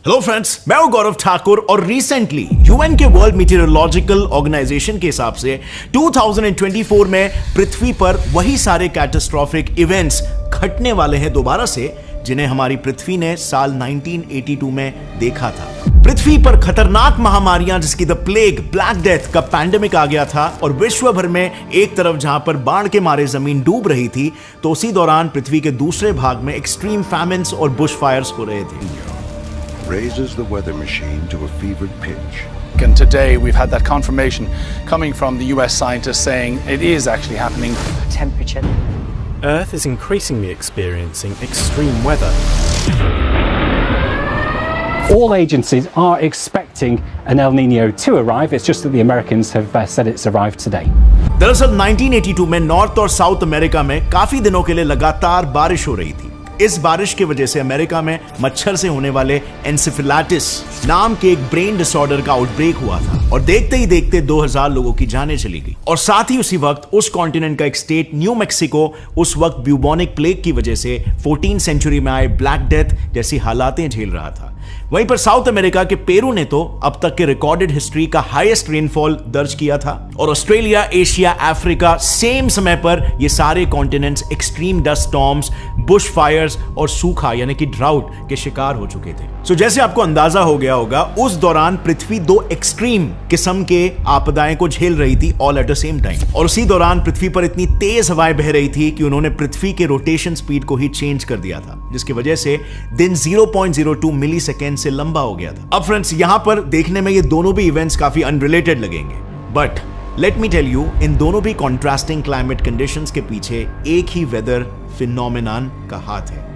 Hello friends, मैं हूं गौरव ठाकुर और रिसेंटली यूएन के वर्ल्ड मीटियोरोलॉजिकल ऑर्गेनाइजेशन के हिसाब से 2024 में पृथ्वी पर वही सारे कैटास्ट्रोफिक इवेंट्स घटने वाले हैं दोबारा से, जिन्हें हमारी पृथ्वी ने साल 1982 में देखा था। पृथ्वी पर खतरनाक महामारियां जिसकी द प्लेग, ब्लैक डेथ का पैंडेमिक आ गया था और विश्व भर में एक तरफ जहां पर बाढ़ के मारे जमीन डूब रही थी, तो उसी दौरान पृथ्वी के दूसरे भाग में एक्सट्रीम फैमिन्स और बुश फायर्स हो रहे थे। Raises the weather machine to a fevered pitch. And today we've had that confirmation coming from the US scientists saying it is actually happening. Temperature. Earth is increasingly experiencing extreme weather. All agencies are expecting an El Nino to arrive. It's just that the Americans have said it's arrived today. दरअसल 1982 में north और south America में काफी दिनों के लिए लगातार बारिश हो रही थी। इस बारिश की वजह से अमेरिका में मच्छर से होने वाले एन्सेफेलाइटिस नाम के एक ब्रेन डिसऑर्डर का आउटब्रेक हुआ था और देखते ही देखते 2000 लोगों की जानें चली गई। और साथ ही उसी वक्त उस कॉन्टिनेंट का एक स्टेट न्यू मैक्सिको उस वक्त ब्यूबोनिक प्लेग की वजह से 14th सेंचुरी में आए ब्लैक डेथ जैसी हालातें झेल रहा था। वहीं पर साउथ अमेरिका के पेरू ने तो अब तक के रिकॉर्डेड हिस्ट्री का हाईएस्ट रेनफॉल दर्ज किया था और ऑस्ट्रेलिया, एशिया, अफ्रीका सेम समय पर ये सारे continents extreme dust storms, bush fires और सूखा यानी कि ड्राउट के शिकार हो चुके थे। सो जैसे आपको अंदाजा हो गया होगा, उस दौरान पृथ्वी दो एक्सट्रीम किस्म के आपदाएं को झेल रही थी all at the same time. और उसी दौरान पृथ्वी पर इतनी तेज हवाएं बह रही थी कि उन्होंने पृथ्वी के रोटेशन स्पीड को ही चेंज कर दिया था, जिसकी वजह से दिन 0.02 मिली सेकेंड से लंबा हो गया था। अब फ्रेंड्स, यहां पर देखने में ये दोनों भी इवेंट्स काफी अनरिलेटेड लगेंगे, but let me tell you, इन दोनों भी कॉन्ट्रास्टिंग क्लाइमेट कंडीशंस के पीछे एक ही वेदर फिनोमेनन का हाथ है,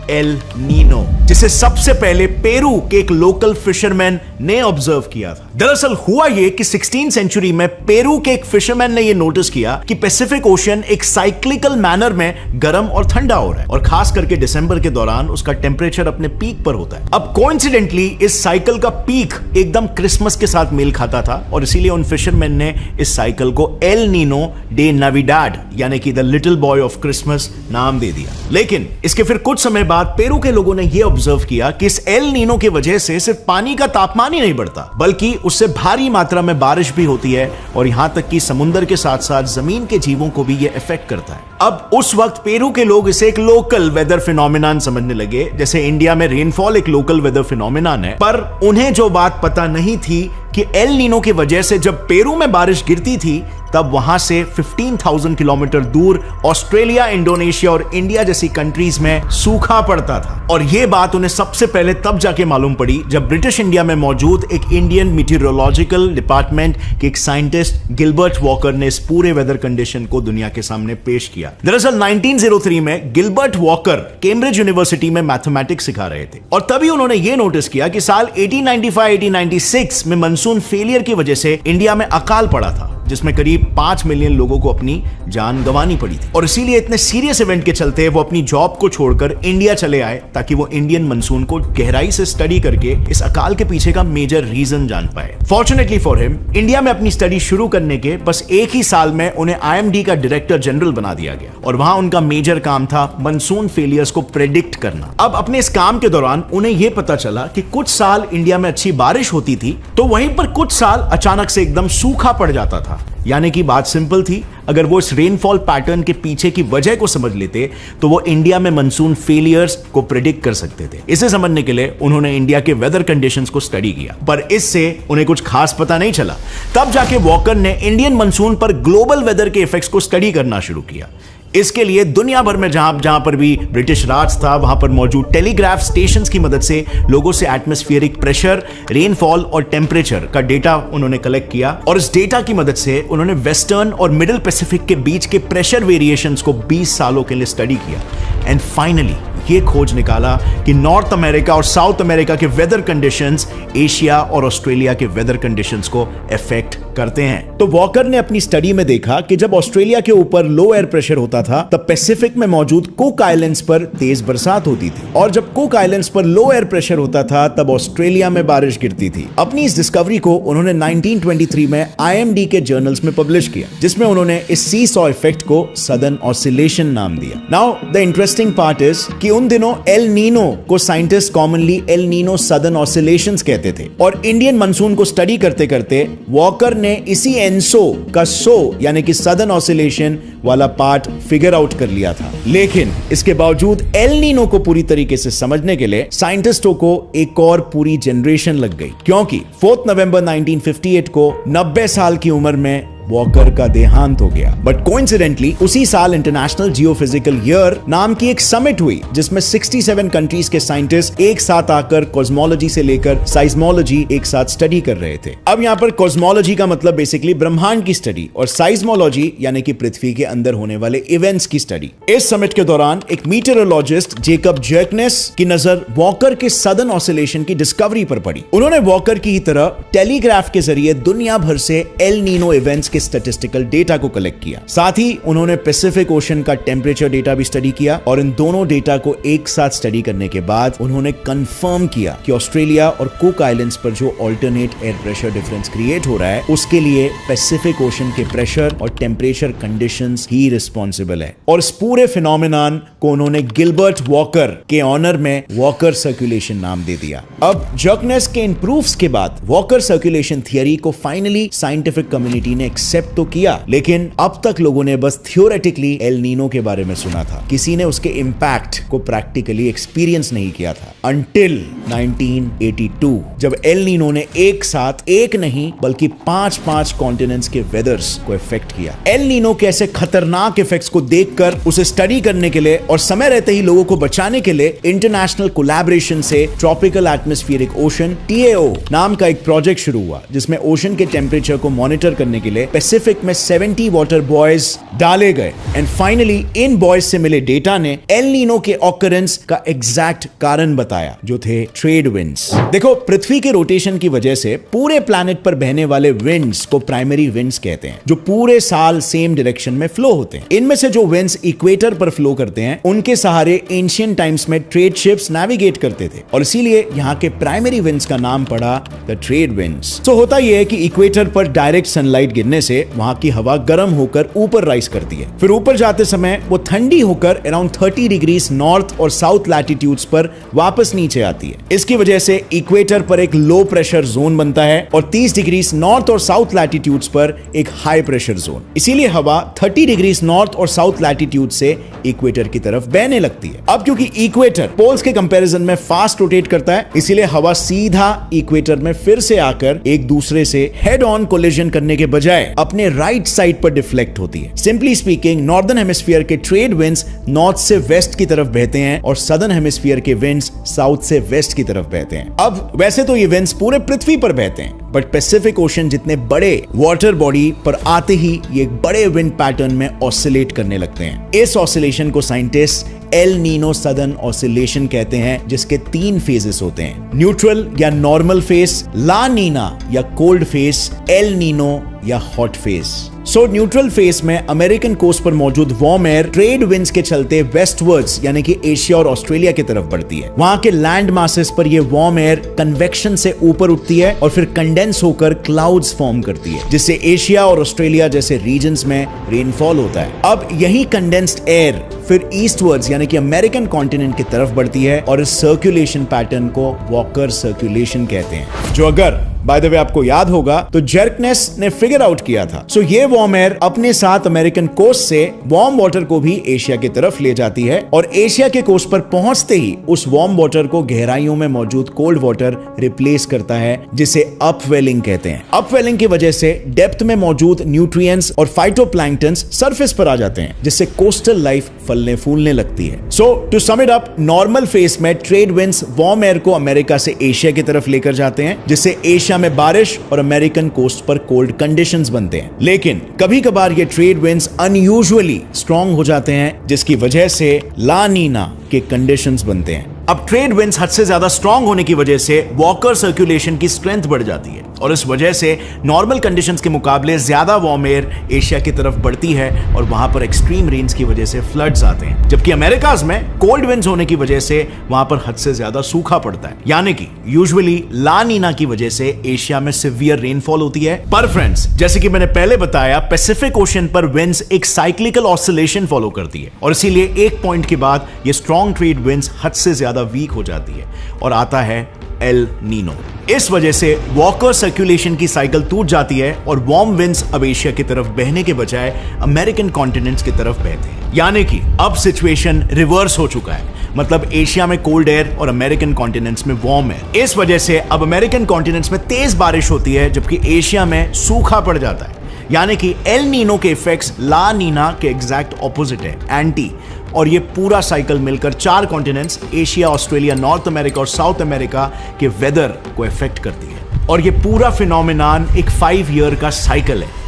एल नीनो, जिसे सबसे पहले पेरू के एक लोकल फिशरमैन ने ऑब्जर्व किया था। दरअसल हुआ यह कि 16th सेंचुरी में पेरू के एक फिशरमैन ने यह नोटिस किया कि पैसिफिक ओशन एक साइक्लिकल मैनर में गर्म और ठंडा हो रहा है और खास करके दिसंबर के दौरान उसका टेम्परेचर अपने पीक पर होता है। अब कोइंसिडेंटली इस साइकिल का पीक एकदम क्रिसमस के साथ मेल खाता था और इसीलिए उन फिशरमैन ने इस साइकिल को एल नीनो डे नाविडाड यानी कि the little boy of Christmas नाम दे दिया। लेकिन इसके फिर कुछ समय बाद पेरू के लोगों ने यह ऑब्जर्व किया कि इस एल नीनो की वजह से सिर्फ पानी का तापमान ही नहीं बढ़ता, बल्कि उससे भारी मात्रा में बारिश भी होती है और यहां तक कि समुद्र के साथ साथ जमीन के जीवों को भी यह इफेक्ट करता है। अब उस वक्त पेरू के लोग इसे एक लोकल वेदर फिनोमिनन समझने लगे, जैसे इंडिया में रेनफॉल एक लोकल वेदर फिनोमिनन है। पर उन्हें जो बात पता नहीं थी कि एल नीनो की वजह से जब पेरू में बारिश गिरती थी, तब वहां से 15,000 किलोमीटर दूर ऑस्ट्रेलिया, इंडोनेशिया और इंडिया जैसी कंट्रीज में सूखा पड़ता था। और यह बात उन्हें सबसे पहले तब जाके मालूम पड़ी जब ब्रिटिश इंडिया में मौजूद एक इंडियन मीटियोरोलॉजिकल डिपार्टमेंट के एक साइंटिस्ट गिलबर्ट वॉकर ने इस पूरे वेदर कंडीशन को दुनिया के सामने पेश किया। दरअसल 1903 में गिलबर्ट वॉकर कैम्ब्रिज यूनिवर्सिटी में मैथमेटिक्स सिखा रहे थे और तभी उन्होंने यह नोटिस किया कि साल 1895-1896 में मानसून फेलियर की वजह से इंडिया में अकाल पड़ा था, जिसमें करीब 5 मिलियन लोगों को अपनी जान गंवानी पड़ी थी। और इसीलिए इतने सीरियस इवेंट के चलते वो अपनी जॉब को छोड़कर इंडिया चले आए ताकि वो इंडियन मानसून को गहराई से स्टडी करके इस अकाल के पीछे का मेजर रीजन जान पाए। फॉर्चुनेटली फॉर हिम, इंडिया में अपनी स्टडी शुरू करने के बस एक ही साल में उन्हें IMD का डायरेक्टर जनरल बना दिया गया और वहां उनका मेजर काम था मानसून फेलियर्स को प्रेडिक्ट करना। अब अपने इस काम के दौरान उन्हें यह पता चला कि कुछ साल इंडिया में अच्छी बारिश होती थी तो वहीं पर कुछ साल अचानक से एकदम सूखा पड़ जाता था। यानी कि बात सिंपल थी, अगर वो इस रेनफॉल पैटर्न के पीछे की वजह को समझ लेते तो वो इंडिया में मानसून फेलियर्स को प्रेडिक्ट कर सकते थे। इसे समझने के लिए उन्होंने इंडिया के वेदर कंडीशंस को स्टडी किया, पर इससे उन्हें कुछ खास पता नहीं चला। तब जाके वॉकर ने इंडियन मानसून पर ग्लोबल वेदर के इफेक्ट्स को स्टडी करना शुरू किया। इसके लिए दुनिया भर में जहां पर भी ब्रिटिश राज था वहां पर मौजूद टेलीग्राफ स्टेशंस की मदद से लोगों से एटमॉस्फेरिक प्रेशर, रेनफॉल और टेम्परेचर का डेटा उन्होंने कलेक्ट किया और इस डेटा की मदद से उन्होंने वेस्टर्न और मिडिल पैसिफिक के बीच के प्रेशर वेरिएशंस को 20 सालों के लिए स्टडी किया एंड फाइनली ये खोज निकाला कि नॉर्थ अमेरिका और साउथ अमेरिका के वेदर कंडीशंस एशिया और ऑस्ट्रेलिया के वेदर कंडीशंस को अफेक्ट करते हैं। तो वॉकर ने अपनी स्टडी में देखा कि जब ऑस्ट्रेलिया के ऊपर लो एयर प्रेशर होता था तब पैसिफिक में मौजूद कुक आइलैंड्स पर तेज बरसात होती थी, और जब कुक आइलैंड्स पर लो एयर प्रेशर होता था तब ऑस्ट्रेलिया में बारिश गिरती थी। अपनी इस डिस्कवरी को उन्होंने 1923 में IMD के जर्नल्स में पब्लिश किया, जिसमें उन्होंने इस सी सॉ इफेक्ट को सदर्न ऑसिलेशन नाम दिया। Now the interesting part is कि उन दिनों एल नीनो को scientist commonly El Nino southern oscillations कहते थे, और इंडियन मानसून को स्टडी करते करते वॉकर ने इसी एनसो का सो यानी कि सदर्न ऑसिलेशन वाला पार्ट फिगर आउट कर लिया था। लेकिन इसके बावजूद एल नीनो को पूरी तरीके से समझने के लिए साइंटिस्टों को एक और पूरी जनरेशन लग गई, क्योंकि 4 नवंबर 1958 को 90 साल की उम्र में वॉकर का देहांत हो गया। बट कोइंसिडेंटली उसी साल इंटरनेशनल जियोफिजिकल ईयर नाम की एक समिट हुई, जिसमें 67 कंट्रीज के साइंटिस्ट एक साथ आकर कॉस्मोलॉजी से लेकर साइज्मोलॉजी एक साथ स्टडी कर रहे थे। अब यहाँ पर कॉस्मोलॉजी का मतलब बेसिकली ब्रह्मांड की स्टडी, और साइज्मोलॉजी यानी कि पृथ्वी के अंदर होने वाले इवेंट्स की स्टडी। इस समिट के दौरान एक मीटरोलॉजिस्ट जेकब जर्कनेस की नजर वॉकर के सदर्न ऑसिलेशन की डिस्कवरी पर पड़ी। उन्होंने वॉकर की ही तरह टेलीग्राफ के जरिए दुनिया भर से एल नीनो इवेंट्स के स्टैटिस्टिकल डेटा को कलेक्ट किया। साथ ही उन्होंने पैसिफिक ओशन का टेम्परेचर डेटा भी स्टडी किया, और इन दोनों डेटा को एक साथ स्टडी करने के बाद उन्होंने कंफर्म किया कि ऑस्ट्रेलिया और कुक आइलैंड्स पर जो alternate air pressure difference create हो रहा है उसके लिए पैसिफिक ओशन के प्रेशर और टेम्परेचर कंडीशंस ही रिस्पॉन्सिबल है। और इस पूरे फिनोमेनन को उन्होंने गिलबर्ट वॉकर के ऑनर में वॉकर सर्कुलेशन नाम दे दिया। अब जर्कनेस के इन प्रूफ्स के बाद वॉकर सर्कुलेशन थियरी को फाइनली साइंटिफिक कम्युनिटी ने एक्सेप्ट तो किया, लेकिन अब तक लोगों ने बस थियोरेटिकली एल नीनो के बारे में सुना था, किसी ने उसके इंपैक्ट को प्रैक्टिकली एक्सपीरियंस नहीं किया था अंटिल 1982, जब एल नीनो ने एक साथ एक नहीं बल्कि 5 कॉन्टिनेंट्स के वेदर्स को इफेक्ट किया। एल नीनो के ऐसे खतरनाक इफेक्ट्स को देखकर उसे स्टडी करने के लिए और समय रहते ही लोगों को बचाने के लिए इंटरनेशनल कोलैबोरेशन से ट्रॉपिकल एटमॉस्फेरिक ओशन TAO नाम का एक प्रोजेक्ट शुरू हुआ, जिसमें ओशन के टेम्परेचर को मॉनिटर करने के लिए पैसिफिक में 70 वाटर बॉयज डाले गए। एंड फाइनली इन बॉयज से मिले डेटा ने एल नीनो के ऑकरेंस का एग्जैक्ट कारण बताया, जो थे ट्रेड विंड्स। देखो, पृथ्वी के रोटेशन की वजह से पूरे प्लैनेट पर बहने वाले विंड्स को प्राइमरी विंड्स कहते हैं, जो पूरे साल सेम डायरेक्शन में फ्लो होते हैं। इनमें से जो विंड्स इक्वेटर पर फ्लो करते हैं उनके सहारे एंशिएंट टाइम्स में ट्रेड शिप्स नेविगेट करते थे, और इसीलिए यहाँ के प्राइमरी विंड्स का नाम पड़ा द ट्रेड विंड्स। तो होता यह है कि इक्वेटर पर डायरेक्ट सनलाइट गिरने से वहां की हवा गर्म होकर ऊपर राइज करती है, फिर ऊपर जाते समय वो ठंडी होकर अराउंड 30 डिग्रीज नॉर्थ और साउथ लैटिट्यूड्स पर वापस नीचे आती है। इसकी वजह से इक्वेटर पर एक लो प्रेशर जोन बनता है और 30 डिग्रीज नॉर्थ और साउथ लैटिट्यूड्स पर एक हाई प्रेशर जोन। इसीलिए हवा 30 डिग्रीज नॉर्थ और साउथ लैटिट्यूड से इक्वेटर की तरफ बहने लगती है। अब क्योंकि इक्वेटर पोल्स के कंपैरिजन में फास्ट रोटेट करता है, इसीलिए हवा सीधा इक्वेटर में फिर से आकर एक दूसरे से हेड ऑन कोलिजन करने के बजाय अपने राइट साइड पर डिफ्लेक्ट होती है। सिंपली स्पीकिंग, नॉर्दर्न हेमिस्फीयर के ट्रेड विंड्स नॉर्थ से वेस्ट की तरफ बहते हैं और सदर्न हेमिस्फीयर के विंड्स साउथ से वेस्ट की तरफ बहते हैं। अब वैसे तो ये विंड्स पूरे पृथ्वी पर बहते हैं, बट पैसिफिक ओशन जितने बड़े वाटर बॉडी पर आते ही ये एक बड़े विंड पैटर्न में ऑसिलेट करने लगते हैं। इस ऑसिलेशन को scientist El Nino southern oscillation कहते हैं, जिसके 3 फेजेस होते हैं, न्यूट्रल या नॉर्मल फेज, ला नीना या कोल्ड फेज, एल नीनो या हॉट फेज। सो न्यूट्रल फेज में अमेरिकन कोस्ट पर मौजूद वार्म एयर ट्रेड विंड्स के चलते वेस्टवर्ड्स यानी कि एशिया और ऑस्ट्रेलिया की तरफ बढ़ती है। वहां के लैंड मासेस पर यह वार्म एयर कन्वेक्शन से ऊपर उठती है और फिर कंडेंस होकर क्लाउड्स फॉर्म करती है, जिससे एशिया और ऑस्ट्रेलिया जैसे रीजन्स में रेनफॉल होता है। अब यही कंडेंस्ड एयर फिर ईस्टवर्ड्स यानी कि अमेरिकन कॉन्टिनेंट की तरफ बढ़ती है और इस सर्कुलेशन पैटर्न को वॉकर सर्कुलेशन कहते हैं, जो अगर बाय द वे आपको याद होगा तो जर्कनेस ने फिगर आउट किया था। सो ये वार्म एयर अपने साथ अमेरिकन कोस्ट से वार्म वाटर को भी एशिया की तरफ ले जाती है और एशिया के कोस्ट पर पहुंचते ही उस वार्म वाटर को गहराइयों में मौजूद कोल्ड वाटर रिप्लेस करता है, जिसे अपवेलिंग कहते हैं। अपवेलिंग की वजह से डेप्थ में मौजूद न्यूट्रिएंट्स और फाइटोप्लैंक्टन्स सरफेस पर आ जाते हैं, जिससे कोस्टल लाइफ फलने फूलने लगती है। So to sum it up, normal phase में ट्रेड विंड्स वार्म एयर को अमेरिका से एशिया की तरफ लेकर जाते हैं, जिससे एशिया में बारिश और अमेरिकन कोस्ट पर कोल्ड कंडीशंस बनते हैं। लेकिन कभी कभार ये ट्रेड विंड्स अनयूजुअली स्ट्रॉन्ग हो जाते हैं, जिसकी वजह से ला नीना के कंडीशंस बनते हैं। अब ट्रेड विंड्स हद से ज्यादा स्ट्रॉन्ग होने की वजह से वॉकर सर्कुलेशन की स्ट्रेंथ बढ़ जाती है और इस वजह से नॉर्मल कंडीशंस के मुकाबले ज्यादा वार्म एयर एशिया की तरफ बढ़ती है और वहां पर एक्सट्रीम रेन्स की वजह से फ्लड्स आते हैं, जबकि अमेरिकाज में कोल्ड विंड्स होने की वजह से वहां पर हद से ज्यादा सूखा पड़ता है। यानी कि यूजुअली ला नीना की वजह से एशिया में सिवियर रेनफॉल होती है। पर फ्रेंड्स, जैसे कि मैंने पहले बताया, पैसिफिक ओशन पर विंड्स एक साइक्लिकल ऑसिलेशन फॉलो करती है और इसीलिए एक पॉइंट के बाद ये स्ट्रॉन्ग ट्रेड विंड्स हद से ज्यादा वीक हो जाती है और आता है एल नीनो। इस वजह से वॉकर सर्कुलेशन की साइकिल टूट जाती है और वार्म विंड्स अब एशिया की तरफ बहने के बजाय अमेरिकन कॉन्टिनेंट्स की तरफ बहते हैं। यानी कि अब सिचुएशन रिवर्स हो चुका है, मतलब एशिया में कोल्ड एयर और अमेरिकन कॉन्टिनेंट्स में वार्म एयर। इस वजह से अब अमेरिकन कॉन्टिनेंट्स में तेज बारिश होती है जबकि एशिया में सूखा पड़ जाता है। यानी कि एल नीनो के इफेक्ट्स ला नीना के एग्जैक्ट ऑपोजिट है, एंटी। और ये पूरा साइकिल मिलकर 4 continents Asia, Australia, north America और साउथ अमेरिका के वेदर को इफेक्ट करती है और ये पूरा फिनोमेनन एक 5 ईयर का साइकिल है।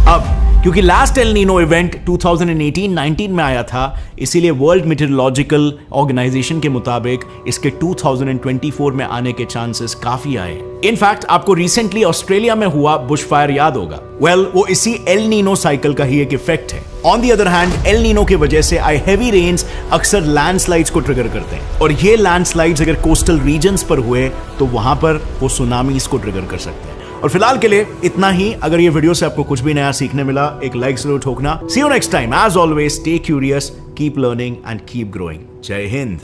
अब क्योंकि लास्ट एल नीनो इवेंट 2018-19 में आया था, इसीलिए वर्ल्ड मेटेरोलॉजिकल ऑर्गेनाइजेशन के मुताबिक इसके 2024 में आने के चांसेस काफी आए। इनफैक्ट आपको रिसेंटली ऑस्ट्रेलिया में हुआ बुशफायर याद होगा। वो इसी एल नीनो साइकिल का ही एक इफेक्ट है। On the other hand, El Nino की वजह से आए हैवी रेन्स अक्सर लैंडस्लाइड्स को ट्रिगर करते हैं और ये लैंडस्लाइड्स अगर कोस्टल रीजन्स पर हुए तो वहां पर वो सुनामीज को ट्रिगर कर सकते हैं। और फिलहाल के लिए इतना ही। अगर ये वीडियो से आपको कुछ भी नया सीखने मिला, एक लाइक जरूर ठोकना। See you next time. As always, stay curious, keep learning and keep growing. जय हिंद।